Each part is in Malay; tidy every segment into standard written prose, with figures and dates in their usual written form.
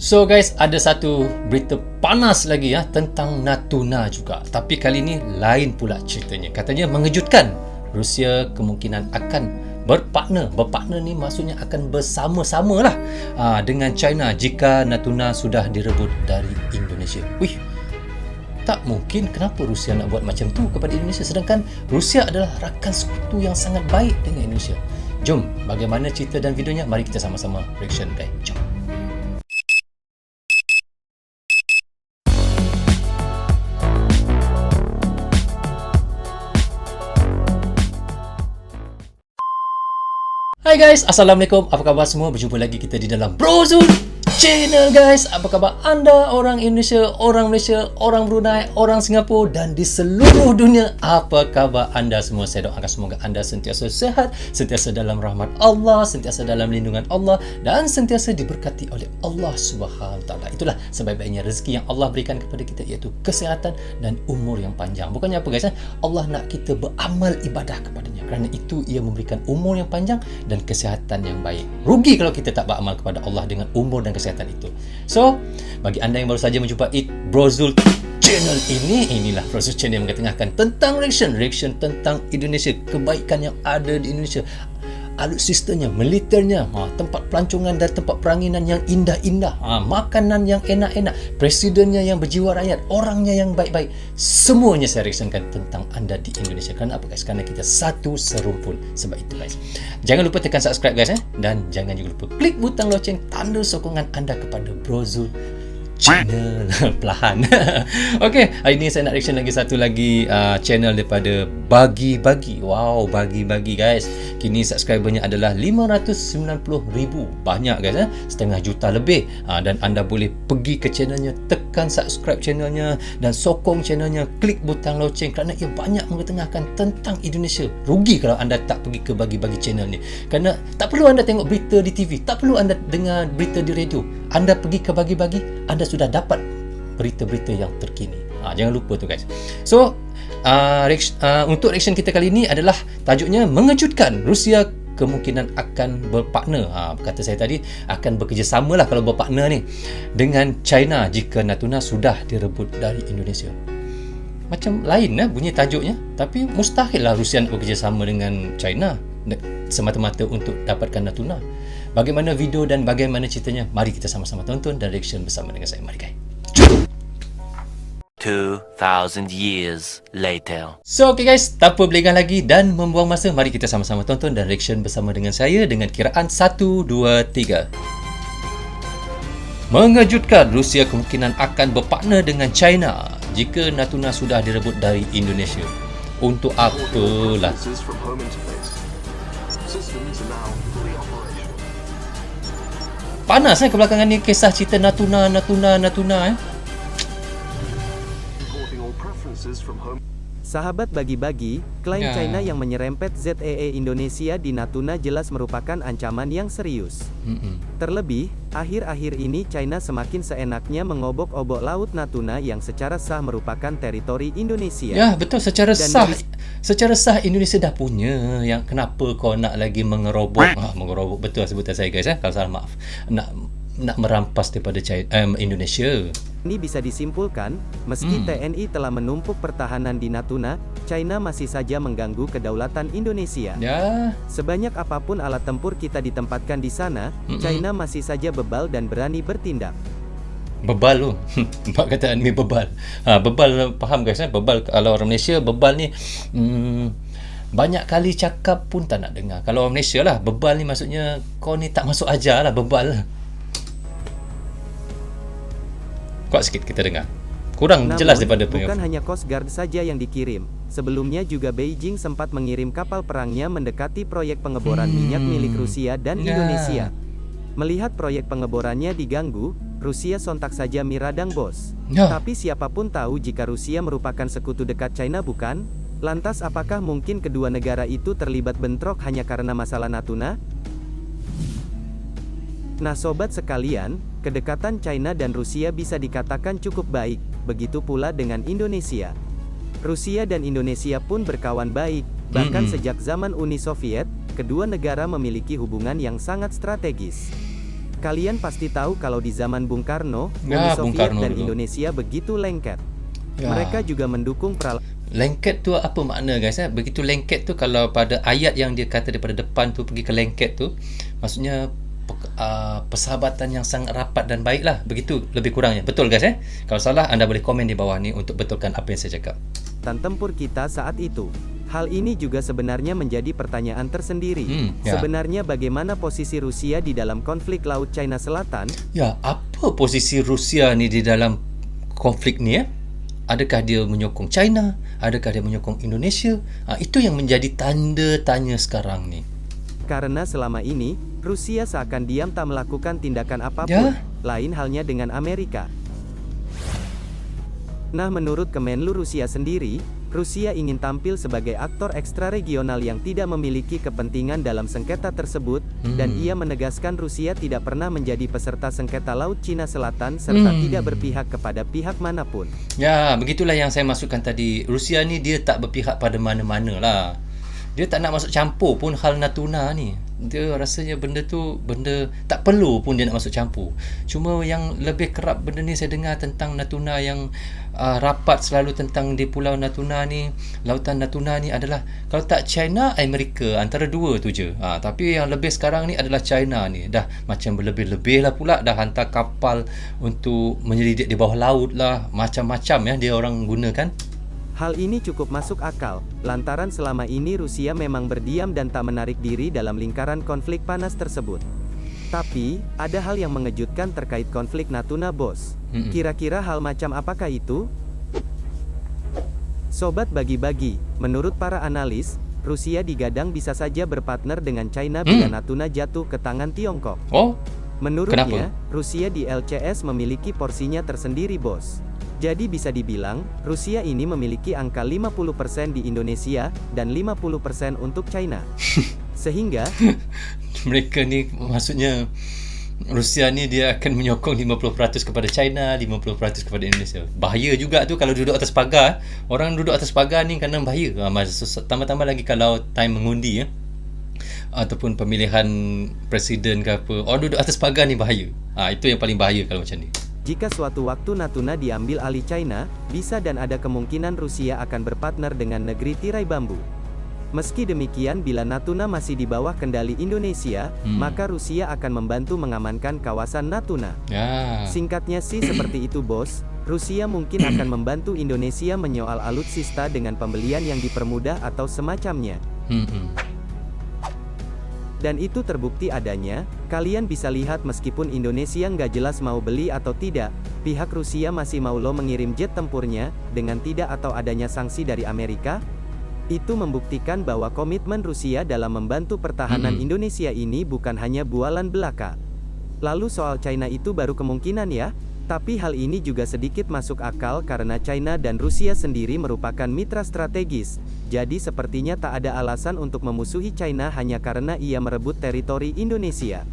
So guys, ada satu berita panas lagi tentang Natuna juga. Tapi kali ini lain pula ceritanya. Katanya mengejutkan. Rusia kemungkinan akan berpartner. Berpartner ni maksudnya akan bersama-sama lah dengan China jika Natuna sudah direbut dari Indonesia. Wih, tak mungkin. Kenapa Rusia nak buat macam tu kepada Indonesia, sedangkan Rusia adalah rakan sekutu yang sangat baik dengan Indonesia. Jom, bagaimana cerita dan videonya? Mari kita sama-sama reaction guys. Jom. Hai guys, Assalamualaikum. Apa khabar semua? Berjumpa lagi kita di dalam Brozul Channel guys. Apa khabar anda, orang Indonesia, orang Malaysia, orang Brunei, orang Singapura dan di seluruh dunia? Apa khabar anda semua? Saya doakan semoga anda sentiasa sehat, sentiasa dalam rahmat Allah, sentiasa dalam lindungan Allah dan sentiasa diberkati oleh Allah Subhanahu Taala. Itulah sebaik-baiknya rezeki yang Allah berikan kepada kita, iaitu kesihatan dan umur yang panjang. Bukannya apa guys? Allah nak kita beramal ibadah kepadanya. Kerana itu ia memberikan umur yang panjang dan kesihatan yang baik. Rugi kalau kita tak beramal kepada Allah dengan umur dan kesihatan itu. So, bagi anda yang baru saja menjumpai Brozul Channel ini, inilah Brozul Channel yang mengetengahkan tentang reaction tentang Indonesia, kebaikan yang ada di Indonesia, alutsistanya, militernya, tempat pelancongan dan tempat peranginan yang indah-indah, makanan yang enak-enak, presidennya yang berjiwa rakyat, orangnya yang baik-baik. Semuanya saya reactionkan tentang anda di Indonesia. Kerana apa guys? Kerana kita satu serumpun. Sebab itu guys, jangan lupa tekan subscribe guys dan jangan juga lupa klik butang loceng, tanda sokongan anda kepada Brozul Channel. Perlahan. Okey, hari ini saya nak reaction lagi satu lagi channel daripada Bagi-Bagi. Wow, Bagi-Bagi guys. Kini subscribernya adalah 590,000. Banyak guys, setengah juta lebih. Dan anda boleh pergi ke channelnya, tekan subscribe channelnya dan sokong channelnya, klik butang loceng kerana ia banyak mengetengahkan tentang Indonesia. Rugi kalau anda tak pergi ke Bagi-Bagi channel ni. Kerana tak perlu anda tengok berita di TV, tak perlu anda dengar berita di radio. Anda pergi ke Bagi-Bagi, anda sudah dapat berita-berita yang terkini. Jangan lupa tu guys. So, untuk reaction kita kali ini adalah tajuknya mengejutkan. Rusia kemungkinan akan berpartner. Kata saya tadi, akan bekerjasama lah kalau berpartner ni dengan China jika Natuna sudah direbut dari Indonesia. Macam lain bunyi tajuknya, tapi mustahil lah Rusia nak bekerjasama dengan China semata-mata untuk dapatkan Natuna. Bagaimana video dan bagaimana ceritanya? Mari kita sama-sama tonton dan reaction bersama dengan saya. Mari guys. 2000 years later. So okay guys, tanpa berlengah lagi dan membuang masa, mari kita sama-sama tonton dan reaction bersama dengan saya dengan kiraan 1, 2, 3. Mengejutkan, Rusia kemungkinan akan berpartner dengan China jika Natuna sudah direbut dari Indonesia. Untuk apalah? Panas kebelakangan ni kisah cerita Natuna. Sahabat Bagi-Bagi, klaim China yang menyerempet ZEE Indonesia di Natuna jelas merupakan ancaman yang serius. Terlebih, akhir-akhir ini China semakin seenaknya mengobok-obok Laut Natuna yang secara sah merupakan teritori Indonesia. Ya, betul, secara sah Indonesia dah punya. Yang kenapa kau nak lagi mengerobok? Mengerobok betul sebutan saya guys kalau salah maaf. Nak merampas daripada Indonesia. Ini bisa disimpulkan, meski TNI telah menumpuk pertahanan di Natuna, China masih saja mengganggu kedaulatan Indonesia. Ya. Sebanyak apapun alat tempur kita ditempatkan di sana, China masih saja bebal dan berani bertindak. Bebal lu. Mak kataan ni bebal. Bebal faham guys bebal kalau orang Malaysia bebal ni banyak kali cakap pun tak nak dengar. Kalau orang Malaysia lah, bebal ni maksudnya kau ni tak masuk ajar lah, bebal lah. Kuat sikit kita dengar. Kurang Namun, jelas daripada bukan hanya Coast Guard saja yang dikirim. Sebelumnya juga Beijing sempat mengirim kapal perangnya mendekati proyek pengeboran minyak milik Rusia dan Indonesia. Melihat proyek pengeborannya diganggu, Rusia sontak saja miradang bos. Tapi siapapun tahu jika Rusia merupakan sekutu dekat China bukan? Lantas apakah mungkin kedua negara itu terlibat bentrok hanya karena masalah Natuna? Nah sobat sekalian, kedekatan China dan Rusia bisa dikatakan cukup baik, begitu pula dengan Indonesia. Rusia dan Indonesia pun berkawan baik, bahkan sejak zaman Uni Soviet, kedua negara memiliki hubungan yang sangat strategis. Kalian pasti tahu kalau di zaman Bung Karno, Ya, Uni Bung Soviet Karno dan dulu. Indonesia begitu lengket. Ya. Mereka juga mendukung Lengket tu apa makna guys? Begitu lengket tu, kalau pada ayat yang dia kata daripada depan tu pergi ke lengket tu, maksudnya persahabatan yang sangat rapat dan baik lah. Begitu lebih kurangnya. Betul guys Kalau salah anda boleh komen di bawah ni untuk betulkan apa yang saya cakap. tempur kita saat itu. Hal ini juga sebenarnya menjadi pertanyaan tersendiri. Ya. Sebenarnya bagaimana posisi Rusia di dalam konflik Laut China Selatan? Ya, apa posisi Rusia ni di dalam konflik ni Adakah dia menyokong China? Adakah dia menyokong Indonesia? Itu yang menjadi tanda tanya sekarang ni. Karena selama ini, Rusia seakan diam tak melakukan tindakan apapun. Lain halnya dengan Amerika. Nah, menurut Kemenlu Rusia sendiri, Rusia ingin tampil sebagai aktor ekstraregional yang tidak memiliki kepentingan dalam sengketa tersebut, dan ia menegaskan Rusia tidak pernah menjadi peserta sengketa Laut Cina Selatan serta tidak berpihak kepada pihak manapun. Ya, begitulah yang saya masukkan tadi. Rusia ni dia tak berpihak pada mana-mana lah. Dia tak nak masuk campur pun hal Natuna ni. Dia rasanya benda tak perlu pun dia nak masuk campur. Cuma yang lebih kerap benda ni saya dengar tentang Natuna yang rapat selalu tentang di Pulau Natuna ni, Lautan Natuna ni adalah kalau tak China, Amerika, antara dua tu je. Tapi yang lebih sekarang ni adalah China ni. Dah macam berlebih-lebih lah pula, dah hantar kapal untuk menyelidik di bawah laut lah, macam-macam dia orang gunakan. Hal ini cukup masuk akal, lantaran selama ini Rusia memang berdiam dan tak menarik diri dalam lingkaran konflik panas tersebut. Tapi, ada hal yang mengejutkan terkait konflik Natuna, bos. Kira-kira hal macam apakah itu? Sobat bagi-bagi, menurut para analis, Rusia digadang bisa saja berpartner dengan China bila Natuna jatuh ke tangan Tiongkok. Oh, Menurutnya, kenapa? Rusia di LCS memiliki porsinya tersendiri, bos. Jadi bisa dibilang, Rusia ini memiliki angka 50% di Indonesia, dan 50% untuk China. Sehingga, mereka ni maksudnya Rusia ni dia akan menyokong 50% kepada China, 50% kepada Indonesia. Bahaya juga tu kalau duduk atas pagar. Orang duduk atas pagar ni kadang bahaya. Tambah-tambah lagi kalau time mengundi ataupun pemilihan presiden ke apa. Orang duduk atas pagar ni bahaya. Itu yang paling bahaya kalau macam ni. jika suatu waktu Natuna diambil alih China, bisa dan ada kemungkinan Rusia akan berpartner dengan negeri tirai bambu. Meski demikian, bila Natuna masih di bawah kendali Indonesia, maka Rusia akan membantu mengamankan kawasan Natuna. Singkatnya sih seperti itu, bos. Rusia mungkin akan membantu Indonesia menyoal alutsista dengan pembelian yang dipermudah atau semacamnya. Dan itu terbukti adanya. Kalian bisa lihat meskipun Indonesia nggak jelas mau beli atau tidak, pihak Rusia masih mau mengirim jet tempurnya, dengan tidak atau adanya sanksi dari Amerika. Itu membuktikan bahwa komitmen Rusia dalam membantu pertahanan Indonesia ini bukan hanya bualan belaka. Lalu soal China itu baru kemungkinan ya. Tapi hal ini juga sedikit masuk akal karena China dan Rusia sendiri merupakan mitra strategis. Jadi sepertinya tak ada alasan untuk memusuhi China hanya karena ia merebut teritori Indonesia.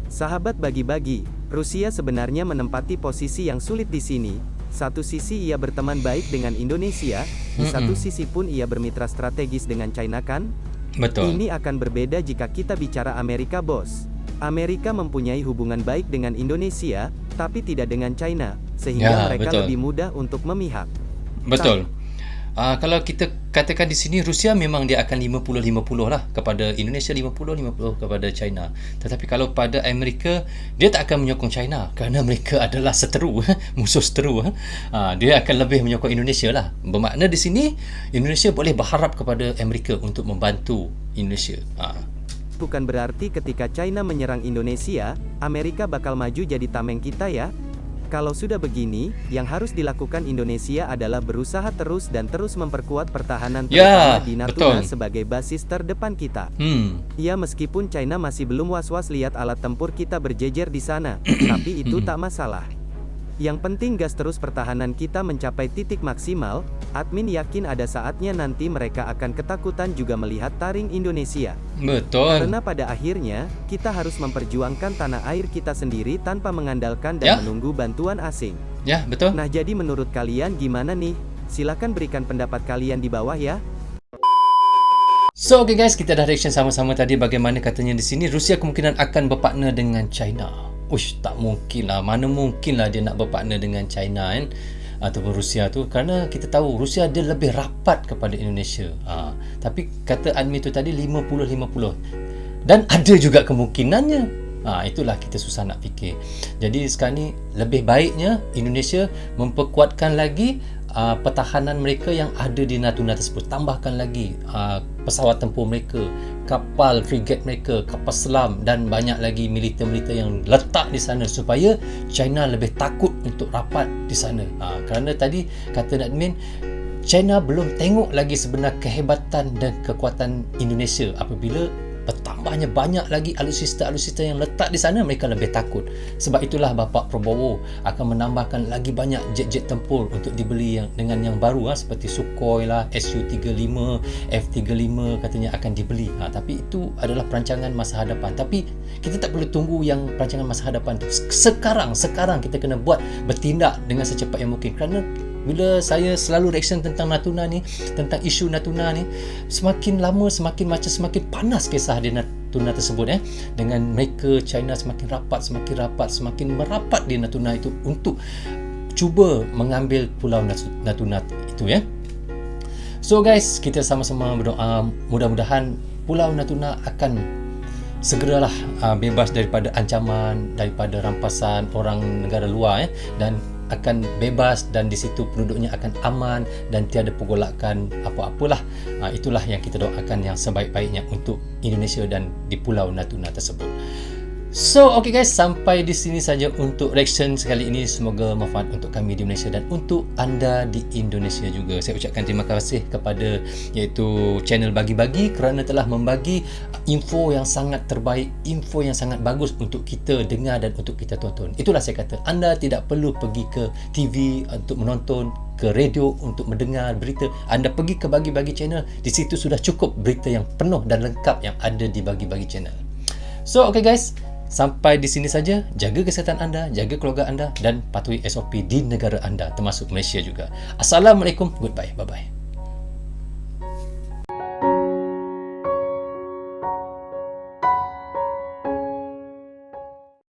Sahabat bagi-bagi, Rusia sebenarnya menempati posisi yang sulit di sini. Satu sisi ia berteman baik dengan Indonesia, di satu sisi pun ia bermitra strategis dengan China kan? Betul. Ini akan berbeda jika kita bicara Amerika, bos. Amerika mempunyai hubungan baik dengan Indonesia, tapi tidak dengan China, sehingga mereka lebih mudah untuk memihak. Betul. Kalau kita katakan di sini, Rusia memang dia akan 50-50 lah kepada Indonesia, 50-50 kepada China. Tetapi kalau pada Amerika, dia tak akan menyokong China kerana mereka adalah seteru, musuh seteru. Dia akan lebih menyokong Indonesia lah. Bermakna di sini, Indonesia boleh berharap kepada Amerika untuk membantu Indonesia. Bukan berarti ketika China menyerang Indonesia, Amerika bakal maju jadi tameng kita ya. Kalau sudah begini, yang harus dilakukan Indonesia adalah berusaha terus memperkuat pertahanan terutama di Natuna sebagai basis terdepan kita. Ya, meskipun China masih belum was-was lihat alat tempur kita berjejer di sana, tapi itu tak masalah. Yang penting gas terus pertahanan kita mencapai titik maksimal. Admin yakin ada saatnya nanti mereka akan ketakutan juga melihat taring Indonesia. Betul. Karena pada akhirnya, kita harus memperjuangkan tanah air kita sendiri tanpa mengandalkan dan menunggu bantuan asing. Ya, betul. Nah, jadi menurut kalian gimana nih? Silakan berikan pendapat kalian di bawah ya. So okay guys, kita dah reaction sama-sama tadi bagaimana katanya di sini Rusia kemungkinan akan berpartner dengan China. Uish, tak mungkin lah. Mana mungkin lah dia nak berpartner dengan China kan, ataupun Rusia tu, kerana kita tahu Rusia dia lebih rapat kepada Indonesia. Tapi kata admin tu tadi 50-50. Dan ada juga kemungkinannya. Itulah kita susah nak fikir. Jadi sekarang ni lebih baiknya Indonesia memperkuatkan lagi pertahanan mereka yang ada di Natuna tersebut. Tambahkan lagi pesawat tempur mereka, kapal frigate mereka, kapal selam dan banyak lagi militer-militer yang letak di sana supaya China lebih takut untuk rapat di sana. Kerana tadi kata admin, China belum tengok lagi sebenar kehebatan dan kekuatan Indonesia. Apabila bertambahnya banyak lagi alutsista-alutsista yang letak di sana, mereka lebih takut. Sebab itulah Bapak Prabowo akan menambahkan lagi banyak jet-jet tempur untuk dibeli dengan yang baru seperti Sukhoi lah, Su-35, F-35 katanya akan dibeli. Tapi itu adalah perancangan masa hadapan. Tapi kita tak perlu tunggu yang perancangan masa hadapan tu. Sekarang kita kena buat, bertindak dengan secepat yang mungkin. Kerana bila saya selalu reaction tentang Natuna ni, tentang isu Natuna ni, semakin lama semakin panas kisah di Natuna tersebut dengan mereka China semakin merapat di Natuna itu untuk cuba mengambil pulau Natuna itu So guys, kita sama-sama berdoa mudah-mudahan pulau Natuna akan segeralah bebas daripada ancaman, daripada rampasan orang negara luar dan akan bebas, dan di situ penduduknya akan aman dan tiada pergolakan apa-apalah. Itulah yang kita doakan yang sebaik-baiknya untuk Indonesia dan di pulau Natuna tersebut. So okay guys, sampai di sini saja untuk reaction sekali ini. Semoga manfaat untuk kami di Malaysia dan untuk anda di Indonesia juga. Saya ucapkan terima kasih kepada iaitu channel Bagi-Bagi kerana telah membagi info yang sangat terbaik, info yang sangat bagus untuk kita dengar dan untuk kita tonton. Itulah saya kata, anda tidak perlu pergi ke TV untuk menonton, ke radio untuk mendengar berita. Anda pergi ke Bagi-Bagi channel, di situ sudah cukup berita yang penuh dan lengkap yang ada di Bagi-Bagi channel. So okay guys, sampai di sini saja. Jaga kesihatan anda, jaga keluarga anda dan patuhi SOP di negara anda termasuk Malaysia juga. Assalamualaikum, goodbye, bye bye.